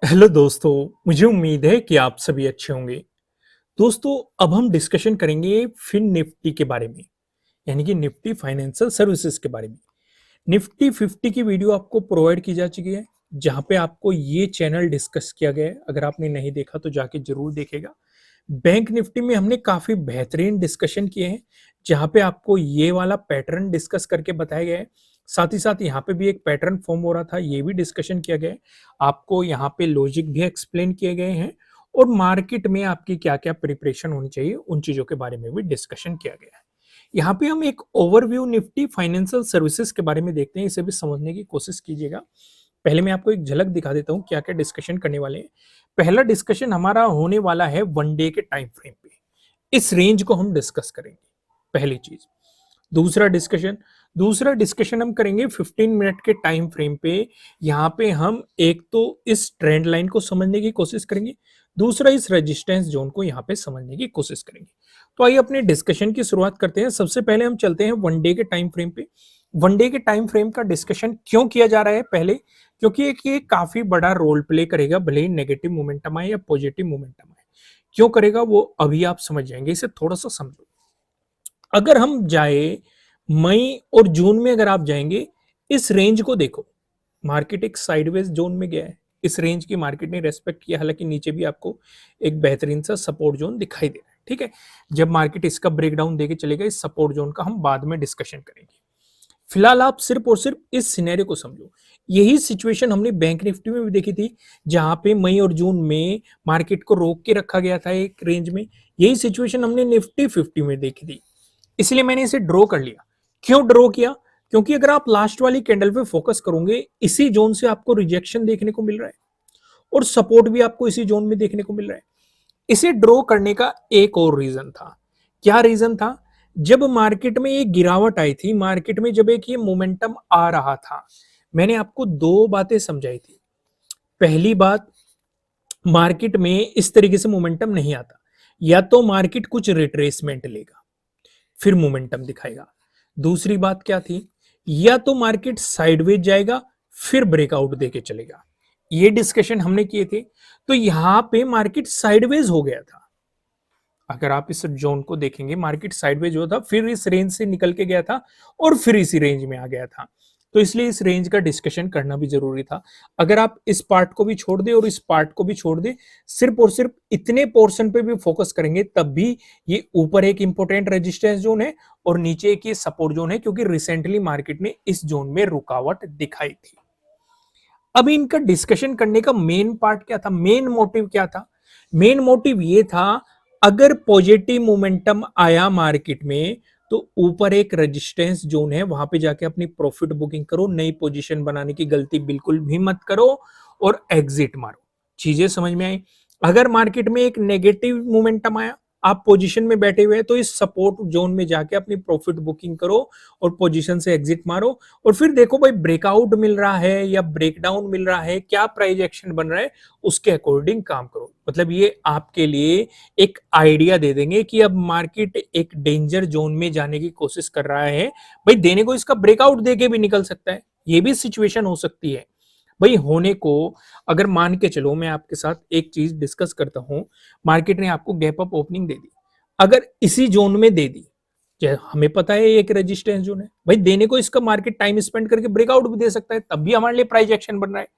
Hello दोस्तों, मुझे उम्मीद है कि आप सभी अच्छे होंगे। दोस्तों, अब हम डिस्कशन करेंगे फिन निफ्टी के बारे में, यानी कि निफ्टी फाइनेंशियल सर्विसेज के बारे में। निफ्टी 50 की वीडियो आपको प्रोवाइड की जा चुकी है, जहां पे आपको ये चैनल डिस्कस किया गया है। अगर आपने नहीं देखा तो जाके जरूर देखेगा। बैंक निफ्टी में हमने काफी बेहतरीन डिस्कशन किए हैं, जहां पे आपको ये वाला पैटर्न डिस्कस करके बताया गया है। साथ ही साथ यहाँ पे भी एक पैटर्न फॉर्म हो रहा था, ये भी डिस्कशन किया गया है। आपको यहाँ पे लॉजिक भी एक्सप्लेन किए गए हैं और मार्केट में आपकी क्या क्या प्रिपरेशन होनी चाहिए उन चीजों के बारे में भी डिस्कशन किया गया है। यहाँ पे हम एक ओवरव्यू निफ्टी फाइनेंशियल सर्विसेज के बारे में देखते हैं, इसे भी समझने की कोशिश कीजिएगा। पहले मैं आपको एक झलक दिखा देता हूँ क्या क्या डिस्कशन करने वाले हैं। पहला डिस्कशन हमारा होने वाला है वन डे के टाइम फ्रेम पे। इस रेंज को हम डिस्कस करेंगे, पहली चीज। दूसरा डिस्कशन दूसरा डिस्कशन हम करेंगे 15 मिनट के टाइम फ्रेम पे। यहाँ पे हम एक तो इस ट्रेंड लाइन को समझने की कोशिश करेंगे, दूसरा इस रेजिस्टेंस जोन को यहाँ पे समझने की कोशिश करेंगे। तो आइए अपने डिस्कशन की शुरुआत करते हैं। सबसे पहले हम चलते हैं वन डे के टाइम फ्रेम पे। वन डे के टाइम फ्रेम का डिस्कशन क्यों किया जा रहा है? पहले क्योंकि एक ये काफी बड़ा रोल प्ले करेगा, भले ही नेगेटिव मोमेंटम आए या पॉजिटिव मोमेंटम आए। क्यों करेगा वो अभी आप समझ जाएंगे, इसे थोड़ा सा समझो। अगर हम जाए मई और जून में, अगर आप जाएंगे, इस रेंज को देखो। मार्केट एक साइडवेज जोन में गया है, इस रेंज की मार्केट ने रेस्पेक्ट किया। हालांकि नीचे भी आपको एक बेहतरीन सा सपोर्ट जोन दिखाई दे रहा है, ठीक है। जब मार्केट इसका ब्रेकडाउन देके चलेगा, इस सपोर्ट जोन का हम बाद में डिस्कशन करेंगे। फिलहाल आप सिर्फ और सिर्फ इस सिनेरियो को समझो। यही सिचुएशन हमने बैंक निफ्टी में भी देखी थी, जहां पे मई और जून में मार्केट को रोक के रखा गया था एक रेंज में। यही सिचुएशन हमने निफ्टी 50 में देखी थी, इसलिए मैंने इसे ड्रॉ कर लिया। क्यों ड्रॉ किया? क्योंकि अगर आप लास्ट वाली कैंडल पे फोकस करोगे, इसी जोन से आपको रिजेक्शन देखने को मिल रहा है और सपोर्ट भी आपको इसी जोन में देखने को मिल रहा है। इसे ड्रॉ करने का एक और रीजन था। क्या रीजन था? जब मार्केट में एक गिरावट आई थी, मार्केट में जब एक ये मोमेंटम आ रहा था, मैंने आपको दो बातें समझाई थी। पहली बात, मार्केट में इस तरीके से मोमेंटम नहीं आता। या तो मार्केट कुछ रिट्रेसमेंट लेगा, फिर मोमेंटम दिखाएगा। दूसरी बात क्या थी? या तो मार्केट साइडवेज जाएगा, फिर ब्रेकआउट देके चलेगा। ये डिस्कशन हमने किए थे। तो यहां पे मार्केट साइडवेज हो गया था। अगर आप इस जोन को देखेंगे, मार्केट साइडवेज हुआ था, फिर इस रेंज से निकल के गया था और फिर इसी रेंज में आ गया था। तो इसलिए इस रेंज का डिस्कशन करना भी जरूरी था। अगर आप इस पार्ट को भी छोड़ दे और इस पार्ट को भी छोड़ दे, सिर्फ और सिर्फ इतने पोर्शन पे भी फोकस करेंगे, तब भी ये ऊपर एक इंपॉर्टेंट रेजिस्टेंस जोन है और नीचे एक ये सपोर्ट जोन है, क्योंकि रिसेंटली मार्केट ने इस जोन में रुकावट दिखाई थी। अब इनका डिस्कशन करने का मेन पार्ट क्या था, मेन मोटिव क्या था? मेन मोटिव ये था, अगर पॉजिटिव मोमेंटम आया मार्केट में, तो ऊपर एक रेजिस्टेंस जोन है, वहां पे जाके अपनी प्रॉफिट बुकिंग करो। नई पोजीशन बनाने की गलती बिल्कुल भी मत करो और एग्जिट मारो। चीजें समझ में आई? अगर मार्केट में एक नेगेटिव मोमेंटम आया, आप पोजीशन में बैठे हुए हैं, तो इस सपोर्ट जोन में जाके अपनी प्रॉफिट बुकिंग करो और पोजीशन से एग्जिट मारो। और फिर देखो भाई, ब्रेकआउट मिल रहा है या ब्रेकडाउन मिल रहा है, क्या प्राइस एक्शन बन रहा है, उसके अकॉर्डिंग काम करो। मतलब ये आपके लिए एक आइडिया दे देंगे कि अब मार्केट एक डेंजर जोन में जाने की कोशिश कर रहा है। भाई देने को इसका ब्रेकआउट देके भी निकल सकता है, ये भी सिचुएशन हो सकती है। भाई होने को, अगर मान के चलो, मैं आपके साथ एक चीज डिस्कस करता हूं। मार्केट ने आपको गैप अप ओपनिंग दे दी, अगर इसी जोन में दे दी, हमें पता है एक रेजिस्टेंस जोन है, भाई देने को इसका मार्केट टाइम स्पेंड करके ब्रेकआउट भी दे सकता है, तब भी हमारे लिए प्राइस एक्शन बन रहा है।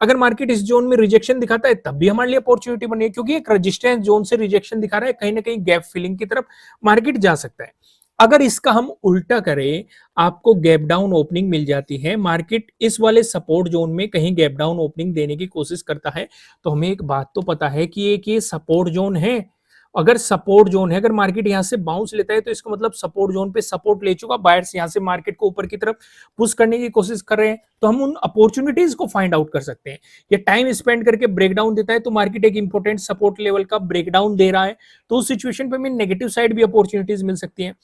अगर मार्केट इस जोन में रिजेक्शन दिखाता है, तब भी हमारे लिए अपॉर्चुनिटी बनी है, क्योंकि एक रेजिस्टेंस जोन से रिजेक्शन दिखा रहा है, कहीं ना कहीं गैप फिलिंग की तरफ मार्केट जा सकता है। अगर इसका हम उल्टा करें, आपको गैप डाउन ओपनिंग मिल जाती है, मार्केट इस वाले सपोर्ट जोन में कहीं गैप डाउन ओपनिंग देने की कोशिश करता है, तो हमें एक बात तो पता है कि एक ये सपोर्ट जोन है। अगर सपोर्ट जोन है, अगर मार्केट यहां से बाउंस लेता है, तो इसका मतलब सपोर्ट जोन पे सपोर्ट ले चुका, बायर्स यहां से मार्केट को ऊपर की तरफ पुश करने की कोशिश कर रहे हैं, तो हम उन अपॉर्चुनिटीज को फाइंड आउट कर सकते हैं। ये टाइम स्पेंड करके ब्रेकडाउन देता है, तो मार्केट एक इंपॉर्टेंट सपोर्ट लेवल का ब्रेकडाउन दे रहा है, तो उस सिचुएशन पे हमें नेगेटिव साइड भी अपॉर्चुनिटीज मिल सकती है।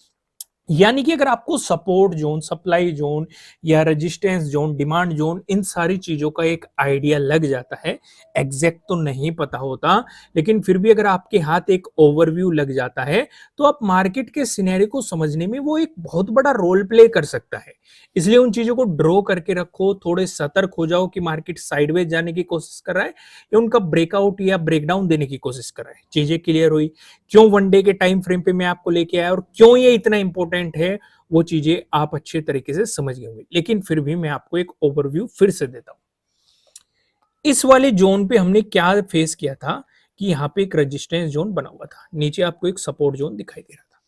यानी कि अगर आपको सपोर्ट जोन, सप्लाई जोन या रेजिस्टेंस जोन, डिमांड जोन, इन सारी चीजों का एक आइडिया लग जाता है, एग्जैक्ट तो नहीं पता होता, लेकिन फिर भी अगर आपके हाथ एक ओवरव्यू लग जाता है, तो आप मार्केट के सिनेरियो को समझने में वो एक बहुत बड़ा रोल प्ले कर सकता है। इसलिए उन चीजों को ड्रॉ करके रखो, थोड़े सतर्क हो जाओ कि मार्केट साइडवेज जाने की कोशिश कर रहा है या उनका ब्रेकआउट या ब्रेकडाउन देने की कोशिश कर रहा है। चीजें क्लियर हुई? क्यों वन डे के टाइम फ्रेम पे मैं आपको लेके आया और क्यों ये इतना इंपॉर्टेंट है, वो चीजें आप अच्छे तरीके से समझ गए होंगे। लेकिन फिर भी मैं आपको एक ओवरव्यू फिर से देता हूं। इस वाले जोन पे हमने क्या फेस किया था कि यहाँ पे एक रेजिस्टेंस जोन बना हुआ था, नीचे आपको एक सपोर्ट जोन दिखाई दे रहा था,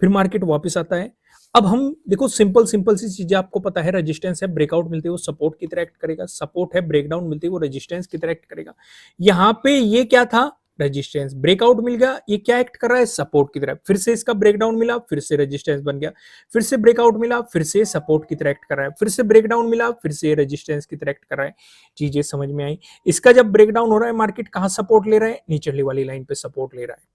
फिर मार्केट वापस आता है। अब हम देखो, सिंपल सिंपल सी चीजें आपको पता है, रेजिस्टेंस है, ब्रेकआउट मिलते वो सपोर्ट की तरह एक्ट करेगा, सपोर्ट है, ब्रेकडाउन मिलते वो रेजिस्टेंस की तरह एक्ट करेगा। यहाँ पे ये क्या था, रेजिस्टेंस, ब्रेकआउट मिल गया, ये क्या एक्ट कर रहा है, सपोर्ट की तरह, फिर से इसका ब्रेकडाउन मिला, फिर से रेजिस्टेंस बन गया, फिर से ब्रेकआउट मिला, फिर से सपोर्ट की तरह एक्ट कर रहा है, फिर से ब्रेकडाउन मिला, फिर से रेजिस्टेंस की तरह एक्ट कर रहा है। चीजें समझ में आई? इसका जब ब्रेकडाउन हो रहा है, मार्केट कहां सपोर्ट ले रहा है, नीचे वाली लाइन पे सपोर्ट ले रहा है।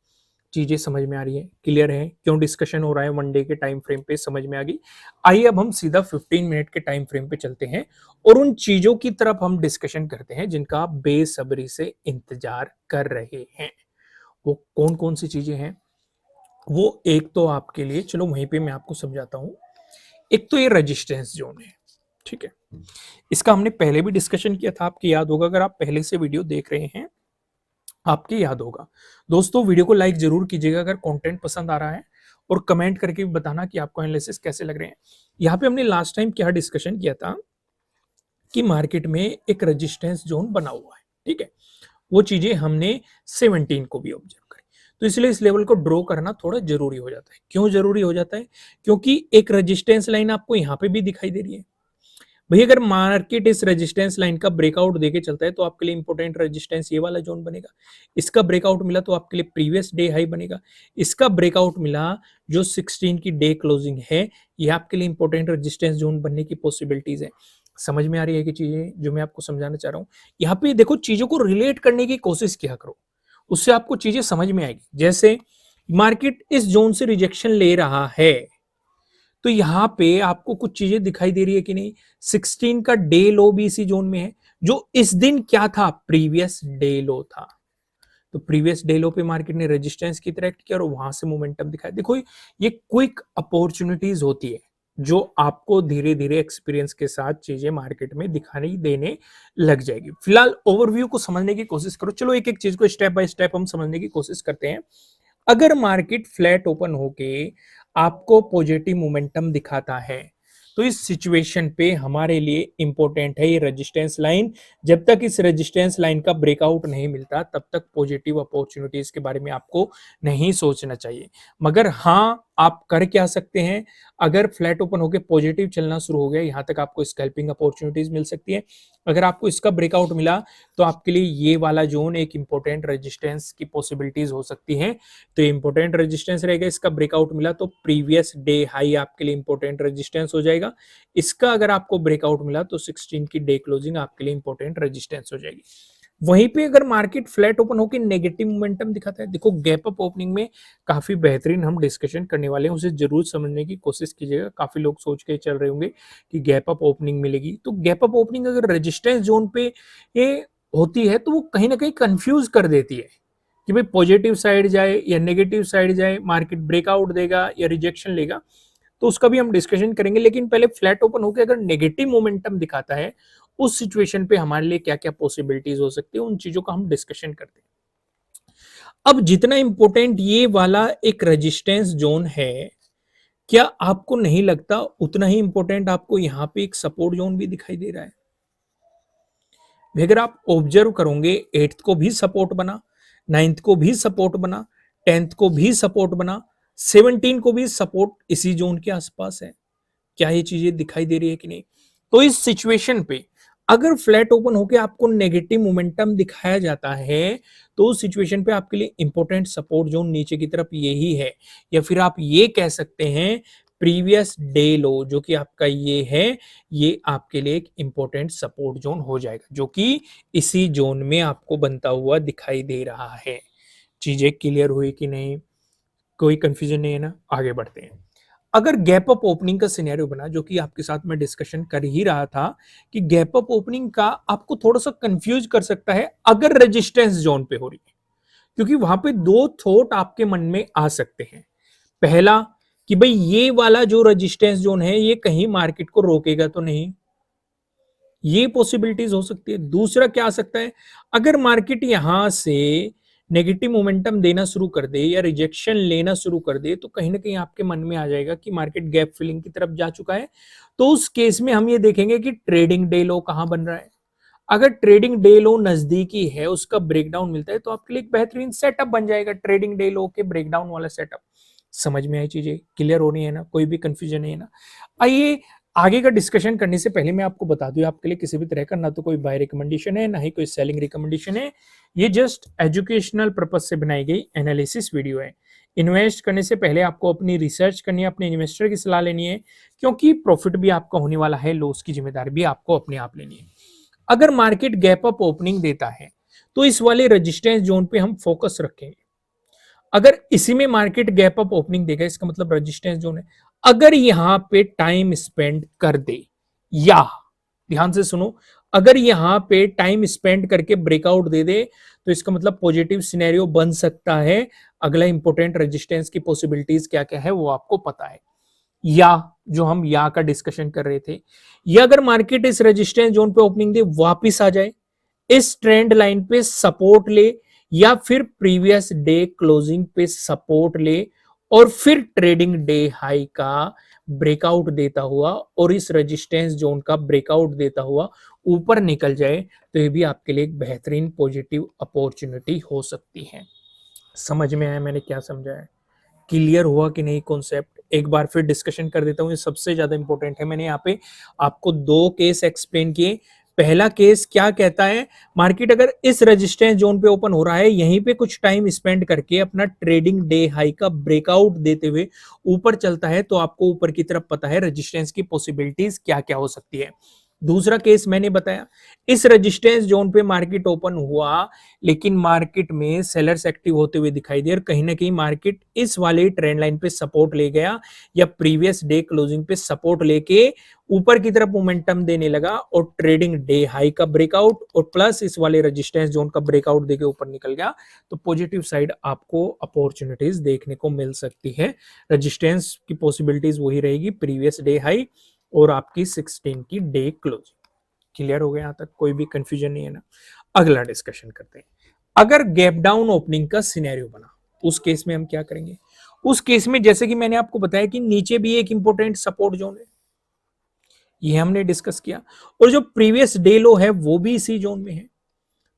चीजें समझ में आ रही है? क्लियर है? क्यों डिस्कशन हो रहा है वन डे के टाइम फ्रेम पे, समझ में आ गई? आइए अब हम सीधा 15 मिनट के टाइम फ्रेम पे चलते हैं और उन चीजों की तरफ हम डिस्कशन करते हैं जिनका आप बेसब्री से इंतजार कर रहे हैं। वो कौन कौन सी चीजें हैं? वो एक तो आपके लिए, चलो वहीं पे मैं आपको समझाता हूं। एक तो ये रेजिस्टेंस जोन है, ठीक है, इसका हमने पहले भी डिस्कशन किया था, आपको याद होगा, अगर आप पहले से वीडियो देख रहे हैं आपके याद होगा। दोस्तों वीडियो को लाइक जरूर कीजिएगा अगर कंटेंट पसंद आ रहा है, और कमेंट करके भी बताना कि आपको एनालिसिस कैसे लग रहे हैं। यहाँ पे हमने लास्ट टाइम क्या डिस्कशन किया था कि मार्केट में एक रेजिस्टेंस जोन बना हुआ है, ठीक है, वो चीजें हमने 17 को भी ऑब्जर्व करी। तो इसलिए इस लेवल को ड्रॉ करना थोड़ा जरूरी हो जाता है। क्यों जरूरी हो जाता है? क्योंकि एक रेजिस्टेंस लाइन आपको यहाँ पे भी दिखाई दे रही है। भैया अगर मार्केट इस रेजिस्टेंस लाइन का ब्रेकआउट देके चलता है तो आपके लिए इंपॉर्टेंट रेजिस्टेंस ये वाला जोन बनेगा। इसका ब्रेकआउट मिला तो आपके लिए प्रीवियस डे हाई बनेगा। इसका ब्रेकआउट मिला जो 16 की डे क्लोजिंग है, ये आपके लिए इंपॉर्टेंट रेजिस्टेंस जोन बनने की पॉसिबिलिटीज है। समझ में आ रही है कि चीजें जो मैं आपको समझाना चाह रहा हूँ? यहाँ पे देखो, चीजों को रिलेट करने की कोशिश किया करो, उससे आपको चीजें समझ में आएगी। जैसे मार्केट इस जोन से रिजेक्शन ले रहा है, तो यहाँ पे आपको कुछ चीजें दिखाई दे रही है कि नहीं? 16 का डे लो भी इसी जोन में है, जो इस दिन क्या था, प्रीवियस डे लो था। तो प्रीवियस डे लो पे मार्केट ने रेजिस्टेंस की तरह एक्ट किया और वहां से मोमेंटम दिखाया। देखो ये क्विक अपॉर्चुनिटीज होती है जो आपको धीरे धीरे एक्सपीरियंस के साथ चीजें मार्केट में दिखाने देने लग जाएगी। फिलहाल ओवरव्यू को समझने की कोशिश करो। चलो एक एक चीज को स्टेप बाय स्टेप हम समझने की कोशिश करते हैं। अगर मार्केट फ्लैट ओपन होके आपको पॉजिटिव मोमेंटम दिखाता है, तो इस सिचुएशन पे हमारे लिए इंपॉर्टेंट है ये रेजिस्टेंस लाइन। जब तक इस रेजिस्टेंस लाइन का ब्रेकआउट नहीं मिलता तब तक पॉजिटिव अपॉर्चुनिटीज के बारे में आपको नहीं सोचना चाहिए। मगर हाँ, आप कर क्या सकते हैं, अगर फ्लैट ओपन होकर पॉजिटिव चलना शुरू हो गया, यहां तक आपको स्कैल्पिंग अपॉर्चुनिटीज मिल सकती है। अगर आपको इसका ब्रेकआउट मिला तो आपके लिए ये वाला जोन एक इंपॉर्टेंट रेजिस्टेंस की पॉसिबिलिटीज हो सकती है। तो इंपॉर्टेंट रेजिस्टेंस रहेगा। इसका ब्रेकआउट मिला तो प्रीवियस डे हाई आपके लिए इंपॉर्टेंट रेजिस्टेंस हो जाएगा। इसका अगर आपको ब्रेकआउट मिला तो 16 की डे क्लोजिंग आपके लिए इंपॉर्टेंट रेजिस्टेंस हो जाएगी। वहीं पे अगर मार्केट फ्लैट ओपन होकर नेगेटिव मोमेंटम दिखाता है, देखो गैप अप ओपनिंग में काफी बेहतरीन हम डिस्कशन करने वाले हैं, उसे जरूर समझने की कोशिश कीजिएगा। काफी लोग सोच के चल रहे होंगे कि गैप अप ओपनिंग मिलेगी, तो गैप अप ओपनिंग अगर रेजिस्टेंस जोन पे ये होती है तो वो कहीं ना कहीं कंफ्यूज कर देती है कि भाई पॉजिटिव साइड जाए या नेगेटिव साइड जाए, मार्केट ब्रेकआउट देगा या रिजेक्शन लेगा, तो उसका भी हम डिस्कशन करेंगे। लेकिन पहले फ्लैट ओपन होकर अगर नेगेटिव मोमेंटम दिखाता है, उस सिचुएशन पे हमारे लिए क्या क्या पॉसिबिलिटीज हो सकती है, उन चीजों का हम डिस्कशन करते हैं। अब जितना इंपॉर्टेंट ये वाला एक रेजिस्टेंस जोन है, क्या आपको नहीं लगता उतना ही इंपॉर्टेंट आपको यहां पे एक सपोर्ट जोन भी दिखाई दे रहा है? अगर आप ऑब्जर्व करोगे, 8th को भी सपोर्ट बना, 9th को भी सपोर्ट बना, 10th को भी सपोर्ट बना, 17 को भी सपोर्ट इसी जोन के आसपास है। क्या ये चीजें दिखाई दे रही है कि नहीं? तो इस सिचुएशन पे अगर फ्लैट ओपन होके आपको नेगेटिव मोमेंटम दिखाया जाता है, तो उस सिचुएशन पे आपके लिए इंपॉर्टेंट सपोर्ट जोन नीचे की तरफ यही है, या फिर आप ये कह सकते हैं प्रीवियस डे लो जो कि आपका ये है, ये आपके लिए एक इंपॉर्टेंट सपोर्ट जोन हो जाएगा, जो कि इसी जोन में आपको बनता हुआ दिखाई दे रहा है। चीजें क्लियर हुई कि नहीं? कोई कंफ्यूजन नहीं है ना? आगे बढ़ते हैं। अगर गैप अप ओपनिंग का सिनेरियो बना, जो कि आपके साथ मैं डिस्कशन कर ही रहा था कि गैप अप ओपनिंग का आपको थोड़ा सा कंफ्यूज कर सकता है अगर रेजिस्टेंस जोन पे हो रही है, क्योंकि वहां पे दो थॉट आपके मन में आ सकते हैं। पहला कि भाई ये वाला जो रेजिस्टेंस जोन है ये कहीं मार्केट को रोकेगा तो नहीं, ये पॉसिबिलिटीज हो सकती है। दूसरा क्या आ सकता है, अगर मार्केट यहां से नेगेटिव मोमेंटम देना शुरू कर दे या रिजेक्शन लेना शुरू कर दे, तो कहीं ना कहीं आपके मन में आ जाएगा कि मार्केट गैप फिलिंग की तरफ जा चुका है। तो उस केस में हम ये देखेंगे कि ट्रेडिंग डे लो कहां बन रहा है। अगर ट्रेडिंग डे लो नजदीकी है, उसका ब्रेकडाउन मिलता है, तो आपके लिए एक बेहतरीन सेटअप बन जाएगा ट्रेडिंग डे लो के ब्रेकडाउन वाला सेटअप। समझ में आई चीजें, क्लियर हो रही है ना, कोई भी कंफ्यूजन नहीं है ना। आइए आगे का डिस्कशन करने से पहले मैं आपको बता दूं, आपके लिए किसी भी तरह का ना तो कोई बाय रिकमेंडेशन है, ना ही कोई सेलिंग रिकमेंडेशन है। ये जस्ट एजुकेशनल पर्पज से बनाई गई एनालिसिस वीडियो है। इन्वेस्ट करने से पहले आपको अपनी रिसर्च करनी है, अपने इन्वेस्टर की सलाह लेनी है, क्योंकि प्रॉफिट भी आपका होने वाला है, लॉस की जिम्मेदारी भी आपको अपने आप लेनी है। अगर मार्केट गैप अप ओपनिंग देता है तो इस वाले रेजिस्टेंस जोन पे हम फोकस रखेंगे। अगर इसी में मार्केट गैप अप ओपनिंग देगा, इसका मतलब रेजिस्टेंस जोन है। अगर यहां पे टाइम स्पेंड कर दे, या ध्यान से सुनो, अगर यहां पे टाइम स्पेंड करके ब्रेकआउट दे दे, तो इसका मतलब पॉजिटिव सिनेरियो बन सकता है। अगला इंपॉर्टेंट रेजिस्टेंस की पॉसिबिलिटीज क्या क्या है वो आपको पता है। या जो हम या का डिस्कशन कर रहे थे, या अगर मार्केट इस रेजिस्टेंस जोन पे ओपनिंग दे, वापिस आ जाए, इस ट्रेंड लाइन पे सपोर्ट ले, या फिर प्रीवियस डे क्लोजिंग पे सपोर्ट ले, और फिर ट्रेडिंग डे हाई का ब्रेकआउट देता हुआ और इस रेजिस्टेंस जोन का ब्रेकआउट देता हुआ ऊपर निकल जाए, तो ये भी आपके लिए एक बेहतरीन पॉजिटिव अपॉर्चुनिटी हो सकती है। समझ में आया मैंने क्या समझाया, क्लियर हुआ कि नहीं कॉन्सेप्ट? एक बार फिर डिस्कशन कर देता हूँ, ये सबसे ज्यादा इंपॉर्टेंट है। मैंने यहाँ पे आपको दो केस एक्सप्लेन किए। पहला केस क्या कहता है, मार्केट अगर इस रेजिस्टेंस जोन पे ओपन हो रहा है, यहीं पे कुछ टाइम स्पेंड करके अपना ट्रेडिंग डे हाई का ब्रेकआउट देते हुए ऊपर चलता है, तो आपको ऊपर की तरफ पता है रेजिस्टेंस की पॉसिबिलिटीज क्या क्या हो सकती है। दूसरा केस मैंने बताया, इस रेजिस्टेंस जोन पे मार्केट ओपन हुआ, लेकिन मार्केट में सेलर्स एक्टिव होते हुए दिखाई दे और कहीं ना कहीं मार्केट इस वाले ट्रेंड लाइन पे सपोर्ट ले गया, या प्रीवियस डे क्लोजिंग पे सपोर्ट लेके ऊपर की तरफ मोमेंटम देने लगा, और ट्रेडिंग डे हाई का ब्रेकआउट और प्लस इस वाले रेजिस्टेंस जोन का ब्रेकआउट देके ऊपर निकल गया, तो पॉजिटिव साइड आपको अपॉर्चुनिटीज देखने को मिल सकती है। रेजिस्टेंस की पॉसिबिलिटीज वही रहेगी, प्रीवियस डे हाई और आपकी 16 की डे क्लोजिंग। क्लियर हो गया यहां तक, कोई भी कंफ्यूजन नहीं है ना। अगला डिस्कशन करते हैं, अगर गैप डाउन ओपनिंग का सिनेरियो बना, उस केस में हम क्या करेंगे। उस केस में जैसे कि मैंने आपको बताया कि नीचे भी एक इंपॉर्टेंट सपोर्ट जोन है, ये हमने डिस्कस किया, और जो प्रीवियस डे लो है वो भी इसी जोन में है।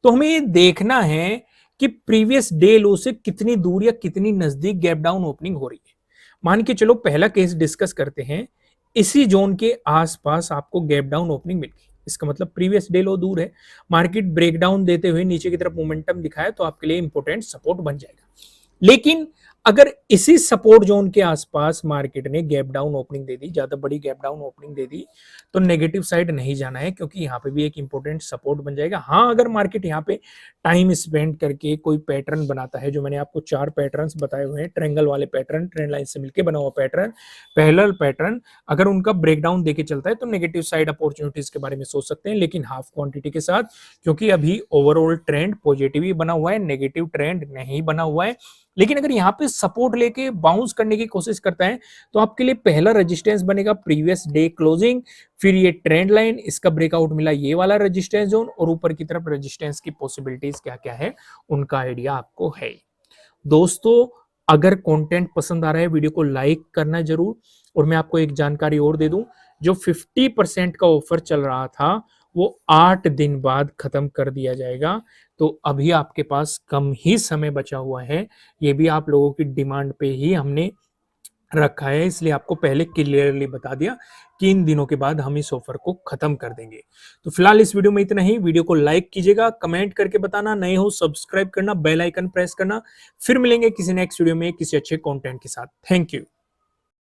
तो हमें ये देखना है कि प्रीवियस डे लो से कितनी दूर या कितनी नजदीक गैप डाउन ओपनिंग हो रही है। मान के चलो पहला केस डिस्कस करते हैं, इसी जोन के आसपास आपको गैप डाउन ओपनिंग मिल गई, इसका मतलब प्रीवियस डे लो दूर है, मार्केट ब्रेकडाउन देते हुए नीचे की तरफ मोमेंटम दिखाए, तो आपके लिए इंपॉर्टेंट सपोर्ट बन जाएगा। लेकिन अगर इसी सपोर्ट जोन के आसपास मार्केट ने गैप डाउन ओपनिंग दे दी, ज्यादा बड़ी गैप डाउन ओपनिंग दे दी, तो नेगेटिव साइड नहीं जाना है, क्योंकि यहाँ पे भी एक इंपॉर्टेंट सपोर्ट बन जाएगा। हाँ, अगर मार्केट यहाँ पे टाइम स्पेंड करके कोई पैटर्न बनाता है, जो मैंने आपको 4 पैटर्न्स बताए हुए हैं, ट्रायंगल वाले पैटर्न, ट्रेंड लाइन से मिलकर बना हुआ पैटर्न, पैरेलल पैटर्न, अगर उनका ब्रेकडाउन देके चलता है, तो नेगेटिव साइड अपॉर्चुनिटीज के बारे में सोच सकते हैं, लेकिन हाफ क्वांटिटी के साथ, क्योंकि अभी ओवरऑल ट्रेंड पॉजिटिव ही बना हुआ है, नेगेटिव ट्रेंड नहीं बना हुआ है। लेकिन अगर यहाँ पे सपोर्ट लेके बाउंस करने की कोशिश करता है, तो आपके लिए पहला रेजिस्टेंस बनेगा प्रीवियस डे क्लोजिंग, फिर ये ट्रेंड लाइन, इसका ब्रेकआउट मिला ये वाला रेजिस्टेंस जोन, और ऊपर की तरफ रेजिस्टेंस की पॉसिबिलिटीज क्या क्या है उनका आइडिया आपको है। दोस्तों, अगर कंटेंट पसंद आ रहा है, वीडियो को लाइक करना जरूर। और मैं आपको एक जानकारी और दे दूं, जो 50% का ऑफर चल रहा था वो 8 दिन बाद खत्म कर दिया जाएगा, तो अभी आपके पास कम ही समय बचा हुआ है। ये भी आप लोगों की डिमांड पे ही हमने रखा है, इसलिए आपको पहले क्लियरली बता दिया कि इन दिनों के बाद हम इस ऑफर को खत्म कर देंगे। तो फिलहाल इस वीडियो में इतना ही। वीडियो को लाइक कीजिएगा, कमेंट करके बताना, नए हो सब्सक्राइब करना, बेल आइकन प्रेस करना। फिर मिलेंगे किसी नेक्स्ट वीडियो में किसी अच्छे कंटेंट के साथ। Thank you.